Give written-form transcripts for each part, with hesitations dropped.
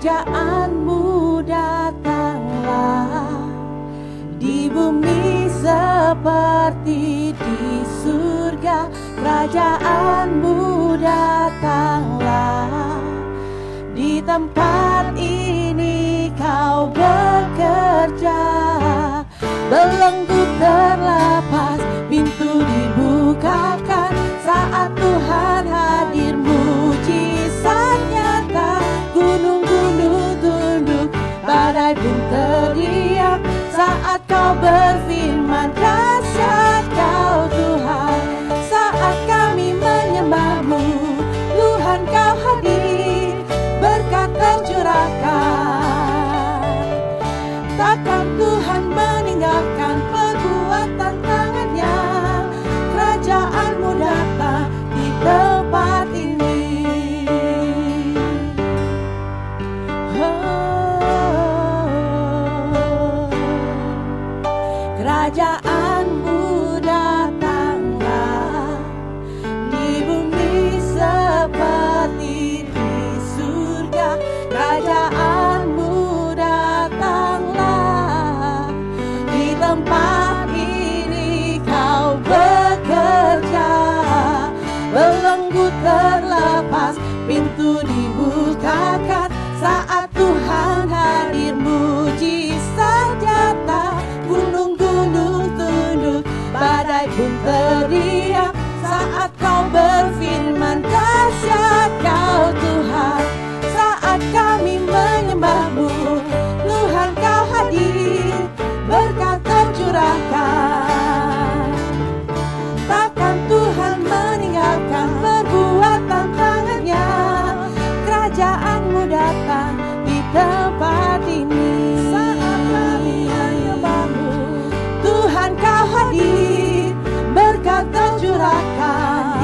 Kerajaanmu datanglah di bumi seperti di surga. Kerajaanmu datanglah di tempat ini kau bekerja. Belenggu terlepas, pintu dibukakan saat Tuhan hadir, mujizat nyata. Gunung-gunung tunduk, badai pun teriak saat kau berfirman. Dahsyat kau Tuhan, saat kami menyembah-Mu. Tuhan kau hadir, berkat tercurahkan. Takkan Tuhan meninggalkan perbuatan tangan-Nya. Kerajaan-Mu datang di tempat ini. Kerajaan-Mu datanglah di bumi seperti di surga. Kerajaan-Mu datanglah di tempat ini kau bekerja. Belenggu terlepas, pintu dibukakan saat Tuhan hadir, mujizat nyata. Gunung-gunung tunduk, badai pun teriak saat kau berfirman. Dahsyat kau Tuhan, saat kami menyembah-Mu. Tuhan kau hadir, berkat tercurahkan. Takkan Tuhan meninggalkan perbuatan tangan-Nya. Kerajaan-Mu datang di tempat ini. Saat kami menyembah-Mu, Tuhan kau hadir, berkat tercurahkan.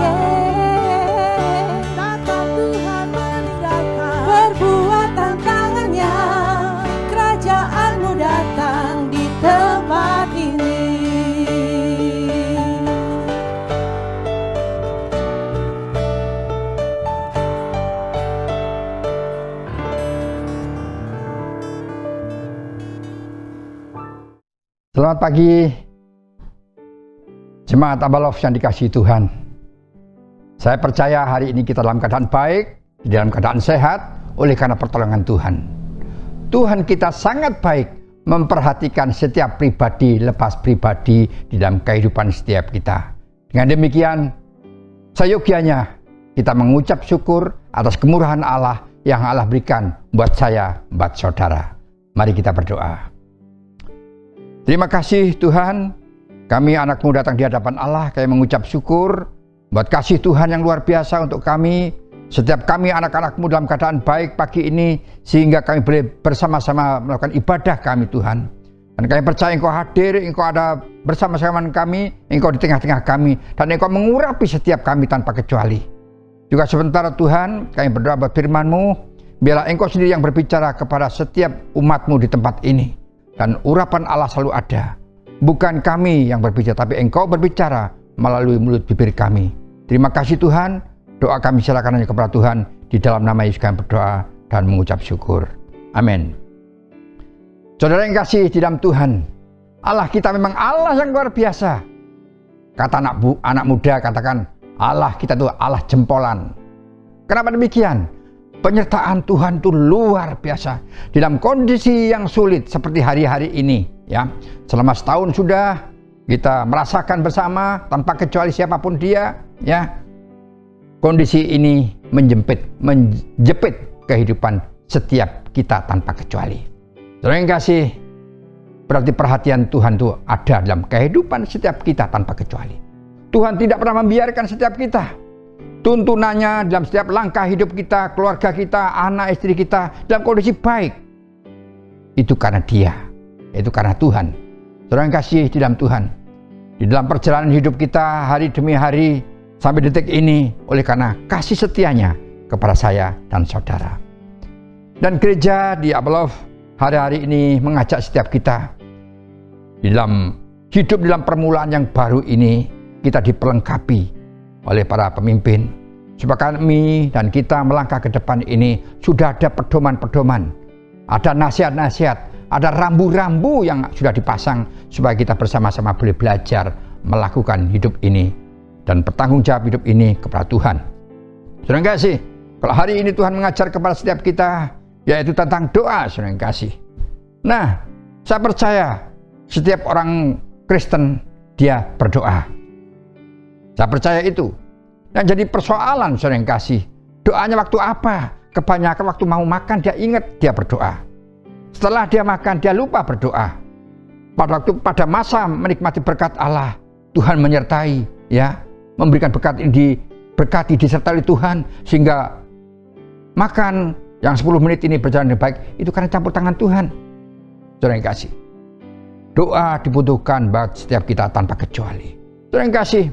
Takkan Tuhan meninggalkan perbuatan tangan-Nya. Kerajaan-Mu datang di tempat ini. Selamat pagi, jemaat Abalov yang dikasihi Tuhan. Saya percaya hari ini kita dalam keadaan baik, di dalam keadaan sehat, oleh karena pertolongan Tuhan. Tuhan kita sangat baik memperhatikan setiap pribadi lepas pribadi di dalam kehidupan setiap kita. Dengan demikian, seyogianya kita mengucap syukur atas kemurahan Allah yang Allah berikan buat saya, buat saudara. Mari kita berdoa. Terima kasih Tuhan, kami anak-Mu datang di hadapan Allah, kami mengucap syukur buat kasih Tuhan yang luar biasa untuk kami. Setiap kami anak-anak-Mu dalam keadaan baik pagi ini, sehingga kami boleh bersama-sama melakukan ibadah kami Tuhan. Dan kami percaya Engkau hadir, Engkau ada bersama-sama kami, Engkau di tengah-tengah kami, dan Engkau mengurapi setiap kami tanpa kecuali. Juga sebentar Tuhan, kami berdoa buat firman-Mu, biarlah Engkau sendiri yang berbicara kepada setiap umat-Mu di tempat ini. Dan urapan Allah selalu ada. Bukan kami yang berbicara, tapi Engkau berbicara melalui mulut bibir kami. Terima kasih Tuhan. Doa kami silakan hanya kepada Tuhan. Di dalam nama Yesus kami berdoa dan mengucap syukur. Amin. Saudara yang kasih di dalam Tuhan, Allah kita memang Allah yang luar biasa. Kata anak muda katakan, Allah kita itu Allah jempolan. Kenapa demikian? Penyertaan Tuhan itu luar biasa dalam kondisi yang sulit seperti hari-hari ini, ya. Selama setahun sudah kita merasakan bersama tanpa kecuali siapapun dia, ya. Kondisi ini menjepit kehidupan setiap kita tanpa kecuali. Saudara yang kasih, berarti perhatian Tuhan itu ada dalam kehidupan setiap kita tanpa kecuali. Tuhan tidak pernah membiarkan setiap kita. Tuntunannya dalam setiap langkah hidup kita, keluarga kita, anak istri kita dalam kondisi baik. Itu karena Dia, itu karena Tuhan. Saudara yang kasih di dalam Tuhan, di dalam perjalanan hidup kita hari demi hari sampai detik ini, oleh karena kasih setianya kepada saya dan saudara. Dan gereja di Abalov hari-hari ini mengajak setiap kita di dalam hidup dalam permulaan yang baru ini, kita diperlengkapi oleh para pemimpin, supaya kami dan kita melangkah ke depan ini sudah ada pedoman-pedoman, ada nasihat-nasihat, ada rambu-rambu yang sudah dipasang supaya kita bersama-sama boleh belajar melakukan hidup ini dan bertanggung jawab hidup ini kepada Tuhan. Saudara yang kasih, kalau hari ini Tuhan mengajar kepada setiap kita, yaitu tentang doa, saudara yang kasih. Nah, saya percaya setiap orang Kristen dia berdoa. Saya percaya itu. Yang jadi persoalan, saudara yang kasih, doanya waktu apa? Kebanyakan waktu mau makan dia ingat dia berdoa. Setelah dia makan dia lupa berdoa. Pada masa menikmati berkat Allah, Tuhan menyertai, ya, memberikan berkat ini, diberkati, disertai Tuhan, sehingga makan yang 10 menit ini berjalan dengan baik, itu karena campur tangan Tuhan. Saudara yang kasih, doa dibutuhkan buat setiap kita tanpa kecuali. Saudara yang kasih,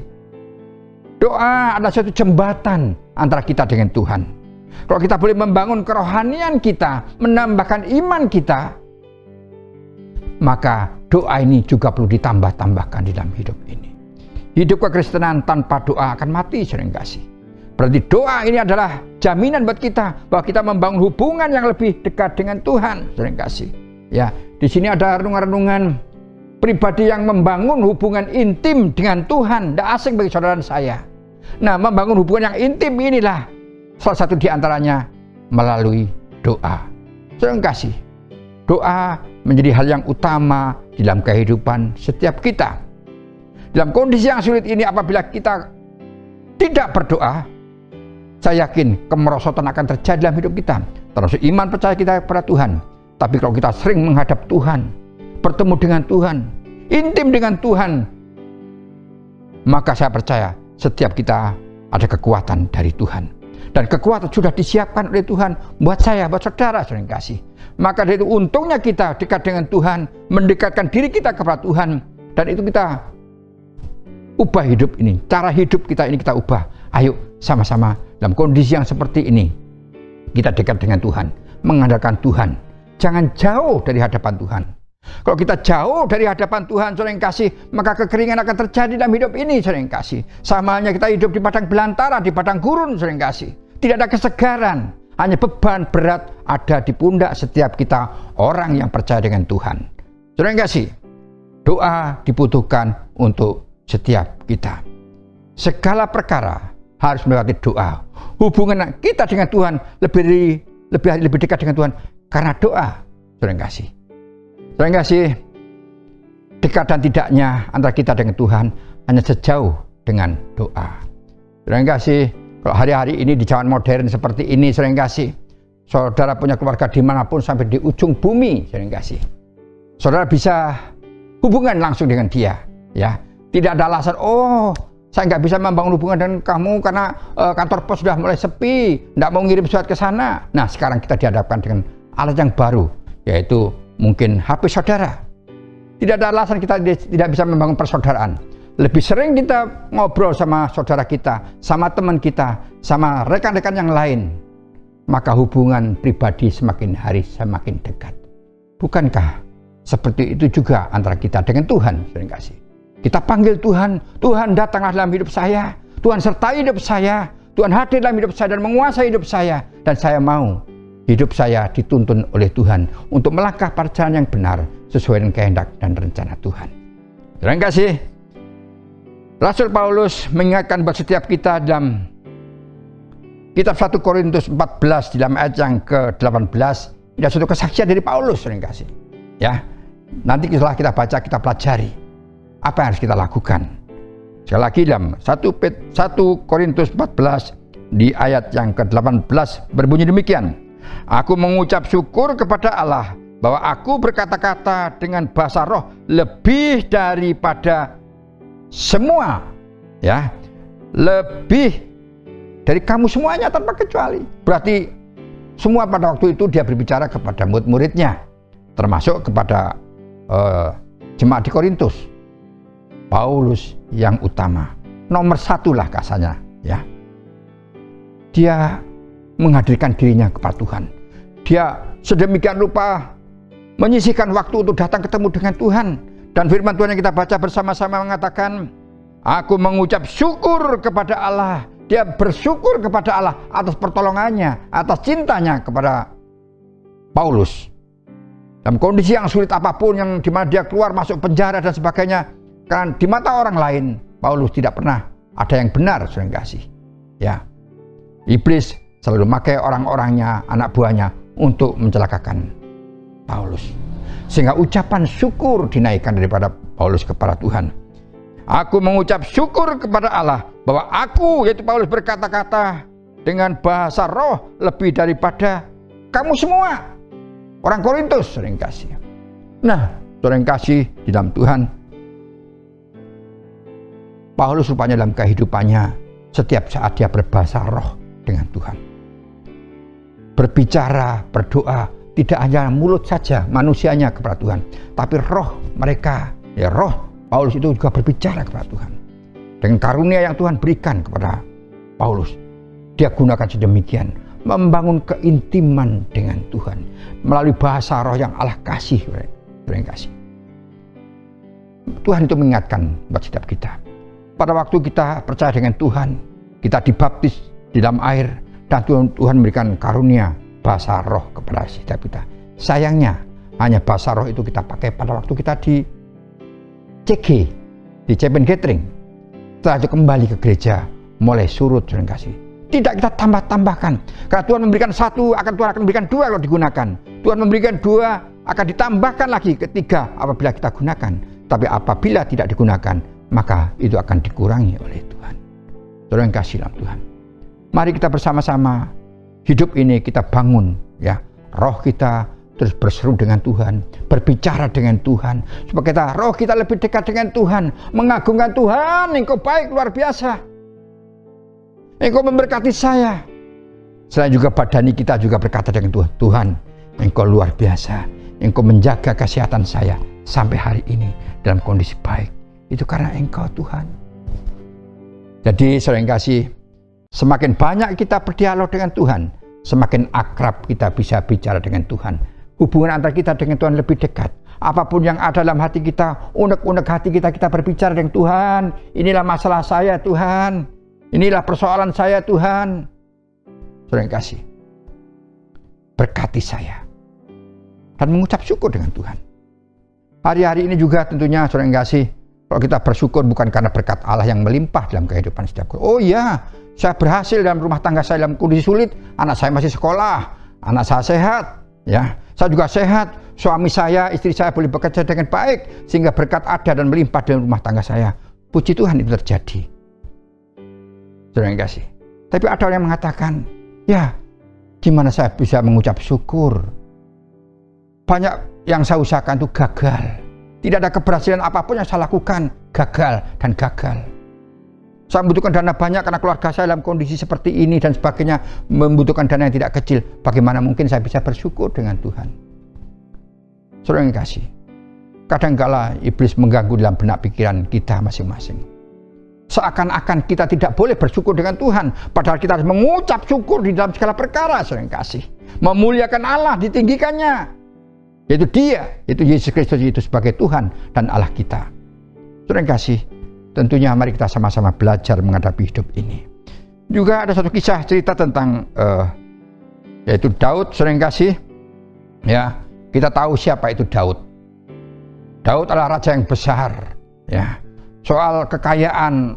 doa adalah suatu jembatan antara kita dengan Tuhan. Kalau kita boleh membangun kerohanian kita, menambahkan iman kita, maka doa ini juga perlu ditambah-tambahkan di dalam hidup ini. Hidup kekristenan tanpa doa akan mati, saudara yang kasih. Berarti doa ini adalah jaminan buat kita bahwa kita membangun hubungan yang lebih dekat dengan Tuhan, saudara yang kasih. Ya, di sini ada renungan-renungan pribadi yang membangun hubungan intim dengan Tuhan, tidak asing bagi saudara dan saya. Nah, membangun hubungan yang intim inilah salah satu di antaranya melalui doa. Saudara yang kasih, doa menjadi hal yang utama di dalam kehidupan setiap kita. Dalam kondisi yang sulit ini, apabila kita tidak berdoa, saya yakin kemerosotan akan terjadi dalam hidup kita, termasuk iman percaya kita kepada Tuhan. Tapi kalau kita sering menghadap Tuhan, bertemu dengan Tuhan, intim dengan Tuhan, maka saya percaya setiap kita ada kekuatan dari Tuhan. Dan kekuatan sudah disiapkan oleh Tuhan buat saya, buat saudara, saudara yang kasih. Maka dari itu untungnya kita dekat dengan Tuhan, mendekatkan diri kita kepada Tuhan, dan itu kita ubah hidup ini, cara hidup kita ini kita ubah. Ayo sama-sama dalam kondisi yang seperti ini, kita dekat dengan Tuhan, mengandalkan Tuhan. Jangan jauh dari hadapan Tuhan. Kalau kita jauh dari hadapan Tuhan, saudara yang kasih, maka kekeringan akan terjadi dalam hidup ini, saudara yang kasih. Sama halnya kita hidup di padang belantara, di padang gurun, saudara yang kasih. Tidak ada kesegaran, hanya beban berat ada di pundak setiap kita orang yang percaya dengan Tuhan. Saudara yang kasih, doa dibutuhkan untuk setiap kita. Segala perkara harus melewati doa. Hubungan kita dengan Tuhan lebih dekat dengan Tuhan karena doa, saudara yang kasih. Saudara yang kasih, dekat dan tidaknya antara kita dengan Tuhan hanya sejauh dengan doa. Saudara yang kasih, kalau hari-hari ini di zaman modern seperti ini, saudara yang kasih, saudara punya keluarga dimanapun sampai di ujung bumi, saudara yang kasih, saudara bisa hubungan langsung dengan dia, ya. Tidak ada alasan, oh saya nggak bisa membangun hubungan dengan kamu karena kantor pos sudah mulai sepi, nggak mau ngirim surat ke sana. Nah, sekarang kita dihadapkan dengan alat yang baru, yaitu mungkin HP saudara. Tidak ada alasan kita tidak bisa membangun persaudaraan. Lebih sering kita ngobrol sama saudara kita, sama teman kita, sama rekan-rekan yang lain, maka hubungan pribadi semakin hari semakin dekat. Bukankah seperti itu juga antara kita dengan Tuhan, saudara kasih? Kita panggil Tuhan, Tuhan datanglah dalam hidup saya, Tuhan sertai hidup saya, Tuhan hadir dalam hidup saya dan menguasai hidup saya, dan saya mau hidup saya dituntun oleh Tuhan untuk melangkah perjalanan yang benar sesuai dengan kehendak dan rencana Tuhan. Terima kasih. Rasul Paulus mengingatkan buat setiap kita dalam kitab 1 Korintus 14 di dalam ayat yang ke-18, ada suatu kesaksian dari Paulus, terima kasih. Ya, nanti setelah kita baca, kita pelajari apa yang harus kita lakukan. Sekali lagi dalam 1 Korintus 14 di ayat yang ke-18 berbunyi demikian. Aku mengucap syukur kepada Allah bahwa aku berkata-kata dengan bahasa roh lebih daripada semua, ya, lebih dari kamu semuanya tanpa kecuali. Berarti semua pada waktu itu dia berbicara kepada murid-muridnya, termasuk kepada jemaat di Korintus. Paulus yang utama, nomor satu lah kasarnya, ya. Dia menghadirkan dirinya kepada Tuhan. Dia sedemikian rupa menyisihkan waktu untuk datang ketemu dengan Tuhan. Dan firman Tuhan yang kita baca bersama-sama mengatakan, aku mengucap syukur kepada Allah Dia bersyukur kepada Allah atas pertolongannya, atas cintanya kepada Paulus. Dalam kondisi yang sulit apapun, yang dimana dia keluar masuk penjara dan sebagainya, karena di mata orang lain Paulus tidak pernah ada yang benar, saudara yang kasih. Ya, iblis selalu memakai orang-orangnya, anak buahnya untuk mencelakakan Paulus. Sehingga ucapan syukur dinaikkan daripada Paulus kepada Tuhan. Aku mengucap syukur kepada Allah bahwa aku, yaitu Paulus, berkata-kata dengan bahasa roh lebih daripada kamu semua orang Korintus, saudara yang kasih. Nah, saudara yang kasih di dalam Tuhan, Paulus rupanya dalam kehidupannya setiap saat dia berbahasa roh dengan Tuhan. Berbicara, berdoa, tidak hanya mulut saja manusianya kepada Tuhan, tapi roh mereka, ya roh Paulus itu juga berbicara kepada Tuhan. Dengan karunia yang Tuhan berikan kepada Paulus, dia gunakan sedemikian, membangun keintiman dengan Tuhan melalui bahasa roh yang Allah kasih. Tuhan itu mengingatkan buat setiap kita. Pada waktu kita percaya dengan Tuhan, kita dibaptis di dalam air, dan Tuhan memberikan karunia bahasa roh kepada setiap kita. Sayangnya hanya bahasa roh itu kita pakai pada waktu kita di CG, di Chapel Gathering. Setelah itu kembali ke gereja, mulai surut, saudara kasih. Tidak kita tambah-tambahkan. Karena Tuhan memberikan satu, Tuhan akan memberikan dua kalau digunakan. Tuhan memberikan dua, akan ditambahkan lagi ketiga apabila kita gunakan. Tapi apabila tidak digunakan, maka itu akan dikurangi oleh Tuhan. Saudara yang kasih dalam Tuhan, mari kita bersama-sama hidup ini kita bangun, ya, roh kita terus berseru dengan Tuhan, berbicara dengan Tuhan, supaya kita, roh kita lebih dekat dengan Tuhan, mengagungkan Tuhan. Engkau baik, luar biasa, Engkau memberkati saya. Selain juga badani kita juga berkata dengan Tuhan, Tuhan, Engkau luar biasa, Engkau menjaga kesehatan saya sampai hari ini dalam kondisi baik. Itu karena Engkau Tuhan. Jadi saudara yang kasih, semakin banyak kita berdialog dengan Tuhan, semakin akrab kita bisa bicara dengan Tuhan. Hubungan antara kita dengan Tuhan lebih dekat. Apapun yang ada dalam hati kita, unek-unek hati kita, kita berbicara dengan Tuhan. Inilah masalah saya Tuhan, inilah persoalan saya Tuhan. Saudara yang kasih, berkati saya dan mengucap syukur dengan Tuhan. Hari-hari ini juga tentunya saudara yang kasih, kalau kita bersyukur bukan karena berkat Allah yang melimpah dalam kehidupan setiap orang. Oh iya, saya berhasil dalam rumah tangga saya dalam kondisi sulit, anak saya masih sekolah, anak saya sehat, ya, saya juga sehat, suami saya, istri saya boleh bekerja dengan baik, sehingga berkat ada dan melimpah dalam rumah tangga saya. Puji Tuhan itu terjadi. Saudara yang kasih. Tapi ada orang yang mengatakan, ya, gimana saya bisa mengucap syukur? Banyak yang saya usahakan itu gagal. Tidak ada keberhasilan apapun yang saya lakukan, gagal dan gagal. Saya membutuhkan dana banyak karena keluarga saya dalam kondisi seperti ini dan sebagainya, membutuhkan dana yang tidak kecil. Bagaimana mungkin saya bisa bersyukur dengan Tuhan? Saudara yang kasih, kadangkala iblis mengganggu dalam benak pikiran kita masing-masing. Seakan-akan kita tidak boleh bersyukur dengan Tuhan, padahal kita harus mengucap syukur di dalam segala perkara, saudara yang kasih. Memuliakan Allah, ditinggikannya, yaitu Dia, yaitu Yesus Kristus itu sebagai Tuhan dan Allah kita. Saudara yang kasih, tentunya mari kita sama-sama belajar menghadapi hidup ini. Juga ada satu kisah cerita tentang yaitu Daud, saudara yang kasih. Ya, kita tahu siapa itu Daud. Daud adalah raja yang besar. Ya, soal kekayaan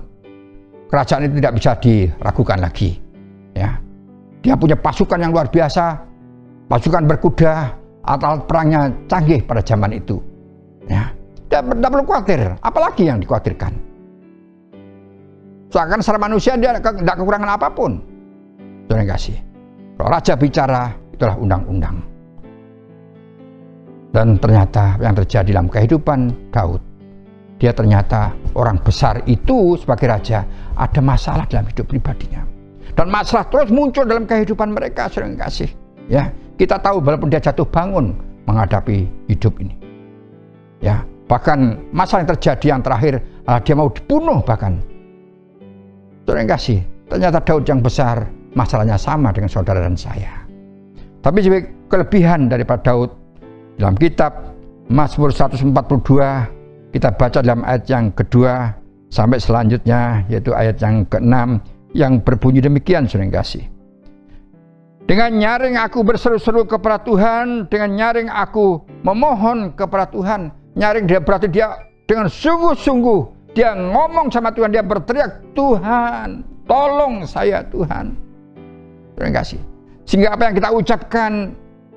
kerajaan itu tidak bisa diragukan lagi. Ya, dia punya pasukan yang luar biasa, pasukan berkuda, alat perangnya canggih pada zaman itu. Ya, tidak perlu khawatir, apalagi yang dikhawatirkan. Seakan secara manusia dia tidak kekurangan apapun. Saudara yang kasih, kalau raja bicara, itulah undang-undang. Dan ternyata yang terjadi dalam kehidupan Daud, dia ternyata orang besar itu sebagai raja ada masalah dalam hidup pribadinya. Dan masalah terus muncul dalam kehidupan mereka, saudara yang kasih. Ya, kita tahu walaupun dia jatuh bangun menghadapi hidup ini. Ya, bahkan masalah yang terjadi yang terakhir dia mau dibunuh bahkan. Saudara yang kasih, ternyata Daud yang besar masalahnya sama dengan saudara dan saya. Tapi sebagai kelebihan daripada Daud, dalam kitab Mazmur 142 kita baca dalam ayat yang kedua sampai selanjutnya, yaitu ayat yang ke-6, yang berbunyi demikian, saudara yang kasih. Dengan nyaring aku berseru-seru kepada Tuhan, dengan nyaring aku memohon kepada Tuhan. Nyaring dia berarti dia dengan sungguh-sungguh dia ngomong sama Tuhan, dia berteriak, Tuhan, tolong saya Tuhan. Terima kasih. Sehingga apa yang kita ucapkan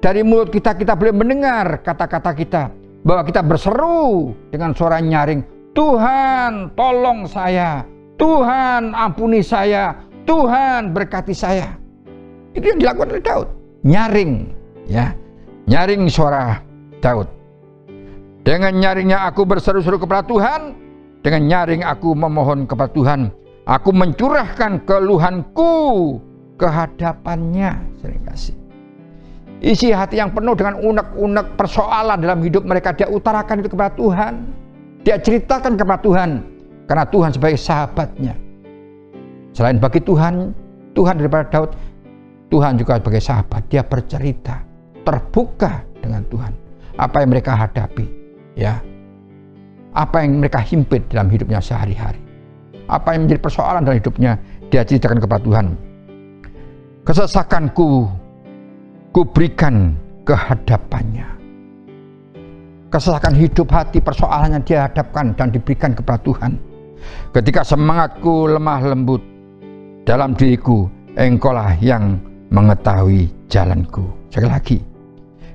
dari mulut kita, kita boleh mendengar kata-kata kita, bahwa kita berseru dengan suara nyaring, Tuhan, tolong saya, Tuhan, ampuni saya, Tuhan, berkati saya. Itu yang dilakukan oleh Daud, nyaring, ya, nyaring suara Daud. Dengan nyaringnya aku berseru-seru kepada Tuhan, dengan nyaring aku memohon kepada Tuhan, aku mencurahkan keluhanku ke hadapannya. Sering kasih. Isi hati yang penuh dengan unek-unek persoalan dalam hidup mereka, dia utarakan itu kepada Tuhan. Dia ceritakan kepada Tuhan, karena Tuhan sebagai sahabatnya. Selain bagi Tuhan daripada Daud, Tuhan juga sebagai sahabat. Dia bercerita, terbuka dengan Tuhan. Apa yang mereka hadapi, ya, apa yang mereka himpit dalam hidupnya sehari-hari, apa yang menjadi persoalan dalam hidupnya, dia ceritakan kepada Tuhan. Kesesakanku kuberikan ke hadapannya. Kesesakan hidup, hati, persoalannya dia hadapkan dan diberikan kepada Tuhan. Ketika semangatku lemah lembut dalam diriku, Engkaulah yang mengetahui jalanku. Sekali lagi,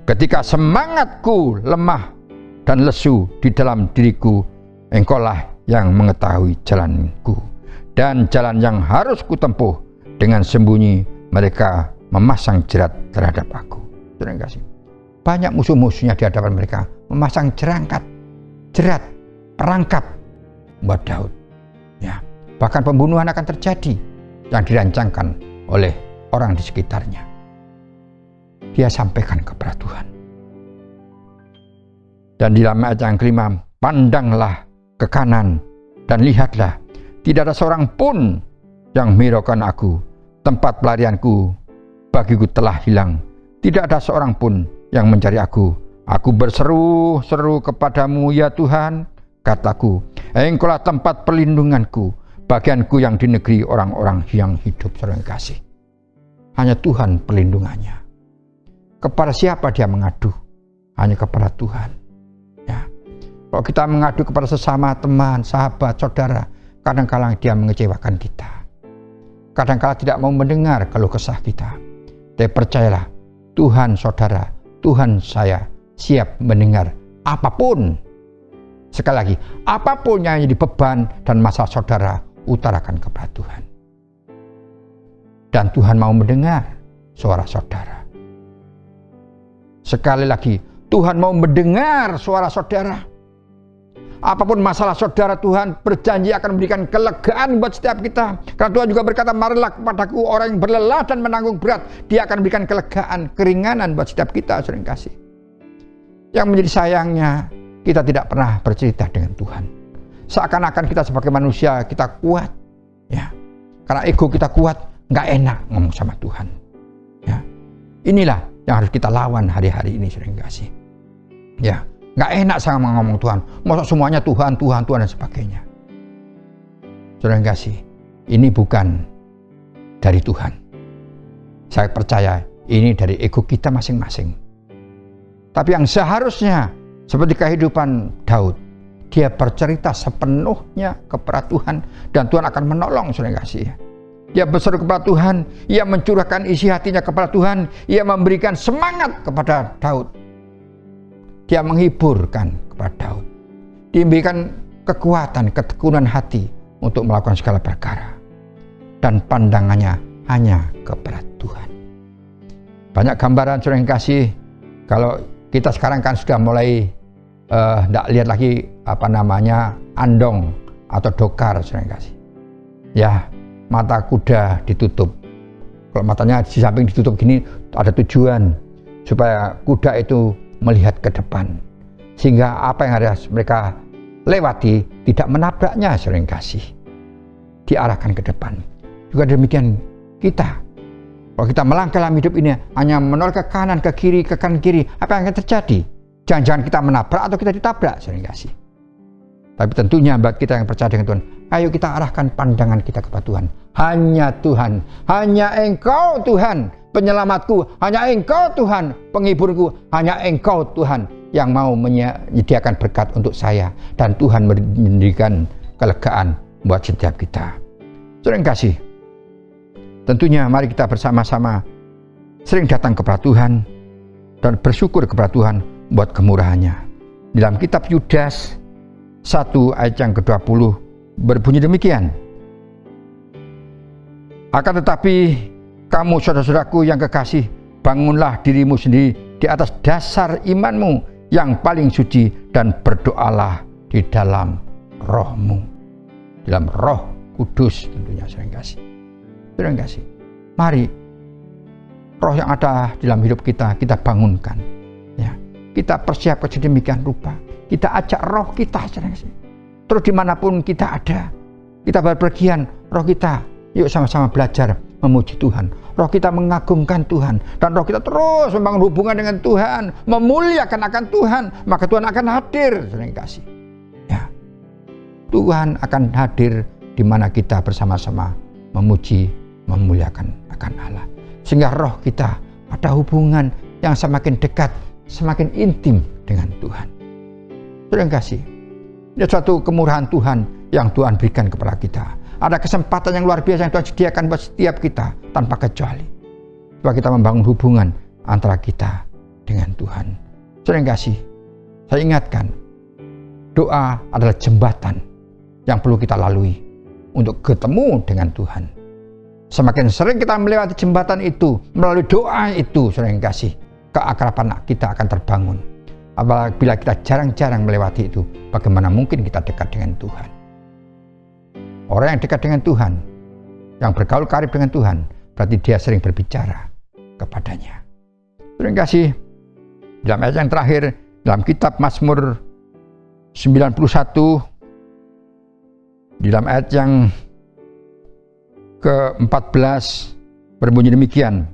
ketika semangatku lemah dan lesu di dalam diriku, Engkaulah yang mengetahui jalanku. Dan jalan yang harus kutempuh, dengan sembunyi mereka memasang jerat terhadap aku. Terima kasih. Banyak musuh-musuhnya di hadapan mereka memasang jerat, perangkap buat Daud. Ya, bahkan pembunuhan akan terjadi yang dirancangkan oleh orang di sekitarnya. Dia sampaikan kepada Tuhan. Dan di dalam ayat yang kelima, pandanglah ke kanan dan lihatlah, tidak ada seorang pun yang menghiraukan aku. Tempat pelarianku bagiku telah hilang. Tidak ada seorang pun yang mencari aku. Aku berseru-seru kepadamu ya Tuhan, kataku, Engkaulah tempat perlindunganku, bagianku yang di negeri orang-orang yang hidup. Saudara kasih, hanya Tuhan perlindungannya. Kepada siapa dia mengadu? Hanya kepada Tuhan. Ya. Kalau kita mengadu kepada sesama teman, sahabat, saudara, kadang-kadang dia mengecewakan kita. Kadang-kadang tidak mau mendengar keluh kesah kita. Tapi percayalah, Tuhan saudara, Tuhan saya siap mendengar apapun. Sekali lagi, apapun yang jadi beban dan masalah saudara, utarakan kepada Tuhan. Dan Tuhan mau mendengar suara saudara. Sekali lagi, Tuhan mau mendengar suara saudara. Apapun masalah saudara, Tuhan berjanji akan memberikan kelegaan buat setiap kita. Karena Tuhan juga berkata, marilah kepadaku orang yang berlelah dan menanggung berat. Dia akan memberikan kelegaan, keringanan buat setiap kita, sering kasih. Yang menjadi sayangnya, kita tidak pernah bercerita dengan Tuhan. Seakan-akan kita sebagai manusia, kita kuat. Ya, karena ego kita kuat, nggak enak ngomong sama Tuhan. Ya, inilah yang harus kita lawan hari-hari ini, sering kasih. Ya. Nggak enak saya ngomong Tuhan, masa semuanya Tuhan, Tuhan, Tuhan dan sebagainya. Saudara yang kasih, ini bukan dari Tuhan. Saya percaya ini dari ego kita masing-masing. Tapi yang seharusnya seperti kehidupan Daud, dia bercerita sepenuhnya kepada Tuhan dan Tuhan akan menolong. Saudara yang kasih, dia berseru kepada Tuhan, ia mencurahkan isi hatinya kepada Tuhan, ia memberikan semangat kepada Daud. Dia menghiburkan kepada Daud. Dia memberikan kekuatan, ketekunan hati untuk melakukan segala perkara. Dan pandangannya hanya kepada Tuhan. Banyak gambaran saudara yang kasih. Kalau kita sekarang kan sudah mulai tidak lihat lagi apa namanya andong atau dokar saudara yang kasih. Ya, mata kuda ditutup. Kalau matanya di samping ditutup gini ada tujuan supaya kuda itu melihat ke depan, sehingga apa yang harus mereka lewati tidak menabraknya, sering kasih, diarahkan ke depan. Juga demikian kita, kalau kita melangkah dalam hidup ini hanya menoleh ke kanan, ke kiri, ke kanan kiri, apa yang akan terjadi? Jangan-jangan kita menabrak atau kita ditabrak, sering kasih. Tapi tentunya bagi kita yang percaya dengan Tuhan, ayo kita arahkan pandangan kita kepada Tuhan. Hanya Tuhan, hanya Engkau Tuhan penyelamatku, hanya Engkau Tuhan penghiburku, hanya Engkau Tuhan yang mau menyediakan berkat untuk saya. Dan Tuhan memberikan kelegaan buat setiap kita. Saudara yang kasih, tentunya mari kita bersama-sama sering datang kepada Tuhan dan bersyukur kepada Tuhan buat kemurahannya. Dalam kitab Yudas 1 ayat yang ke-20 berbunyi demikian. Akan tetapi kamu saudara-saudaraku yang kekasih, bangunlah dirimu sendiri di atas dasar imanmu yang paling suci dan berdoalah di dalam rohmu. Dalam roh kudus tentunya saudara yang kasih. Saudara yang kasih, mari roh yang ada dalam hidup kita, kita bangunkan. Ya, kita persiapkan sedemikian rupa. Kita ajak roh kita saudara yang kasih. Terus dimanapun kita ada, kita berpergian, roh kita, yuk sama-sama belajar memuji Tuhan. Roh kita mengagungkan Tuhan. Dan roh kita terus membangun hubungan dengan Tuhan. Memuliakan akan Tuhan. Maka Tuhan akan hadir. Saudara kasih. Ya. Tuhan akan hadir di mana kita bersama-sama memuji, memuliakan akan Allah. Sehingga roh kita ada hubungan yang semakin dekat, semakin intim dengan Tuhan. Saudara kasih. Ini suatu kemurahan Tuhan yang Tuhan berikan kepada kita. Ada kesempatan yang luar biasa yang Tuhan sediakan buat setiap kita tanpa kecuali. Supaya kita membangun hubungan antara kita dengan Tuhan. Saudara yang kasih, saya ingatkan, doa adalah jembatan yang perlu kita lalui untuk ketemu dengan Tuhan. Semakin sering kita melewati jembatan itu, melalui doa itu, saudara yang kasih, keakraban kita akan terbangun. Apabila kita jarang-jarang melewati itu, bagaimana mungkin kita dekat dengan Tuhan? Orang yang dekat dengan Tuhan, yang bergaul karib dengan Tuhan, berarti dia sering berbicara kepadanya. Terima kasih. Dalam ayat yang terakhir, dalam kitab Mazmur 91, di dalam ayat yang ke-14, berbunyi demikian.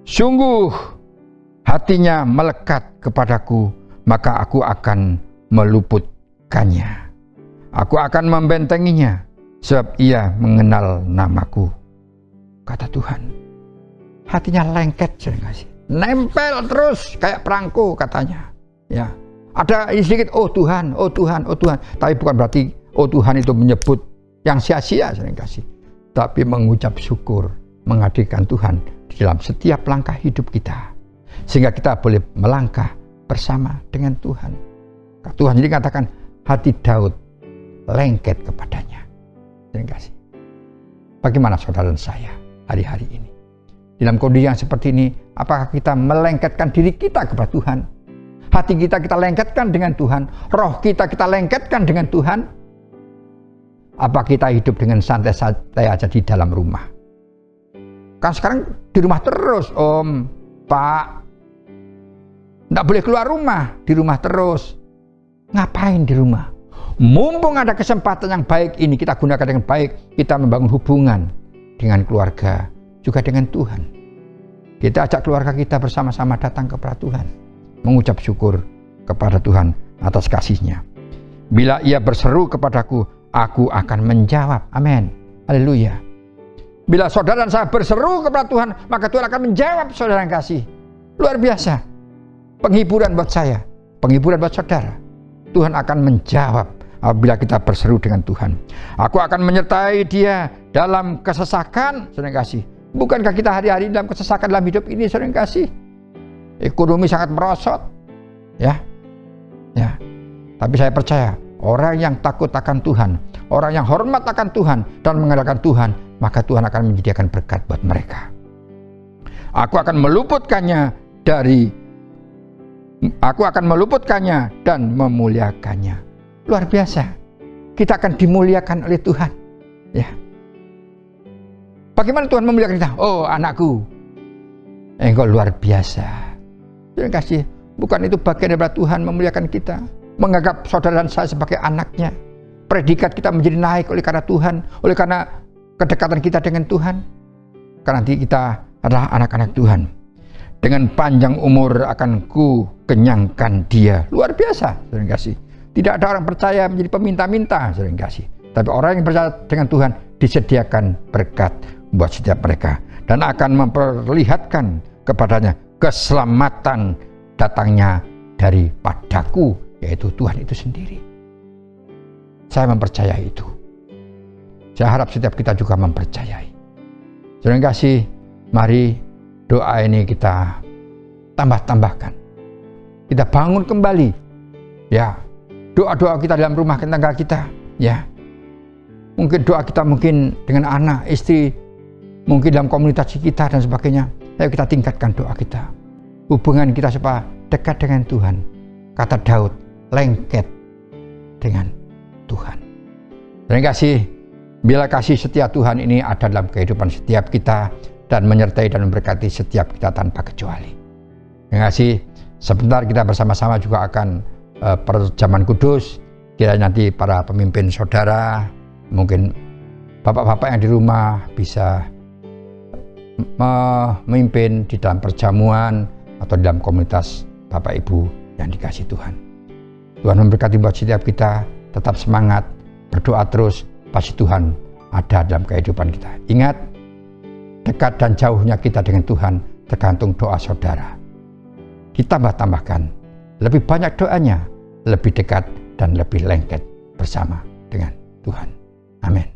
Sungguh hatinya melekat kepadaku, maka aku akan meluputkannya. Aku akan membentenginya, sebab ia mengenal namaku. Kata Tuhan. Hatinya lengket, nempel terus kayak perangko katanya. Ya, ada sedikit, oh Tuhan, oh Tuhan, oh Tuhan. Tapi bukan berarti, oh Tuhan itu menyebut yang sia-sia, tapi mengucap syukur, menghadirkan Tuhan di dalam setiap langkah hidup kita. Sehingga kita boleh melangkah bersama dengan Tuhan. Tuhan jadi katakan, hati Daud lengket kepadanya. Terima kasih. Bagaimana saudara dan saya hari-hari ini? Dalam kondisi yang seperti ini, apakah kita melengketkan diri kita kepada Tuhan? Hati kita lengketkan dengan Tuhan? Roh kita lengketkan dengan Tuhan? Apa kita hidup dengan santai-santai aja di dalam rumah? Kan sekarang di rumah terus, Om, Pak. Nggak boleh keluar rumah, di rumah terus. Ngapain di rumah? Mumpung ada kesempatan yang baik ini, kita gunakan dengan baik. Kita membangun hubungan dengan keluarga, juga dengan Tuhan. Kita ajak keluarga kita bersama-sama datang kepada Tuhan, mengucap syukur kepada Tuhan atas kasih-Nya. Bila ia berseru kepadaku, aku akan menjawab. Amin. Haleluya. Bila saudara dan saya berseru kepada Tuhan, maka Tuhan akan menjawab, saudara yang kasih. Luar biasa. Penghiburan buat saya, penghiburan buat saudara. Tuhan akan menjawab apabila kita berseru dengan Tuhan. Aku akan menyertai dia dalam kesesakan, saudara yang kasih. Bukankah kita hari-hari dalam kesesakan dalam hidup ini, saudara yang kasih? Ekonomi sangat merosot, ya. Tapi saya percaya, orang yang takut akan Tuhan, orang yang hormat akan Tuhan dan mengandalkan Tuhan, maka Tuhan akan menyediakan berkat buat mereka. Aku akan meluputkannya dan memuliakannya. Luar biasa. Kita akan dimuliakan oleh Tuhan. Ya. Bagaimana Tuhan memuliakan kita? Oh, anakku, engkau luar biasa. Terima kasih. Bukan itu bagian daripada Tuhan memuliakan kita, menganggap saudara dan saya sebagai anaknya. Predikat kita menjadi naik oleh karena Tuhan, oleh karena kedekatan kita dengan Tuhan. Karena nanti kita adalah anak-anak Tuhan. Dengan panjang umur akan ku kenyangkan dia. Luar biasa. Terima kasih. Tidak ada orang percaya menjadi peminta-minta, saudara kasih. Tapi orang yang percaya dengan Tuhan disediakan berkat buat setiap mereka. Dan akan memperlihatkan kepadanya keselamatan datangnya daripadaku, yaitu Tuhan itu sendiri. Saya mempercayai itu. Saya harap setiap kita juga mempercayai. Saudara kasih, mari doa ini kita tambah-tambahkan. Kita bangun kembali. Ya, doa-doa kita dalam rumah tangga kita. Ya, mungkin doa kita mungkin dengan anak, istri, mungkin dalam komunitas kita dan sebagainya. Ayo kita tingkatkan doa kita. Hubungan kita supaya dekat dengan Tuhan. Kata Daud, lengket dengan Tuhan. Terima kasih. Bila kasih setia Tuhan ini ada dalam kehidupan setiap kita dan menyertai dan memberkati setiap kita tanpa kecuali. Terima kasih. Sebentar kita bersama-sama juga akan perjamuan kudus. Kira nanti para pemimpin saudara, mungkin bapak-bapak yang di rumah bisa memimpin di dalam perjamuan atau di dalam komunitas Bapak Ibu yang dikasih Tuhan. Tuhan memberkati buat setiap kita, tetap semangat, berdoa terus, pasti Tuhan ada dalam kehidupan kita. Ingat, dekat dan jauhnya kita dengan Tuhan tergantung doa saudara. Ditambah-tambahkan, lebih banyak doanya, lebih dekat dan lebih lengket bersama dengan Tuhan. Amin.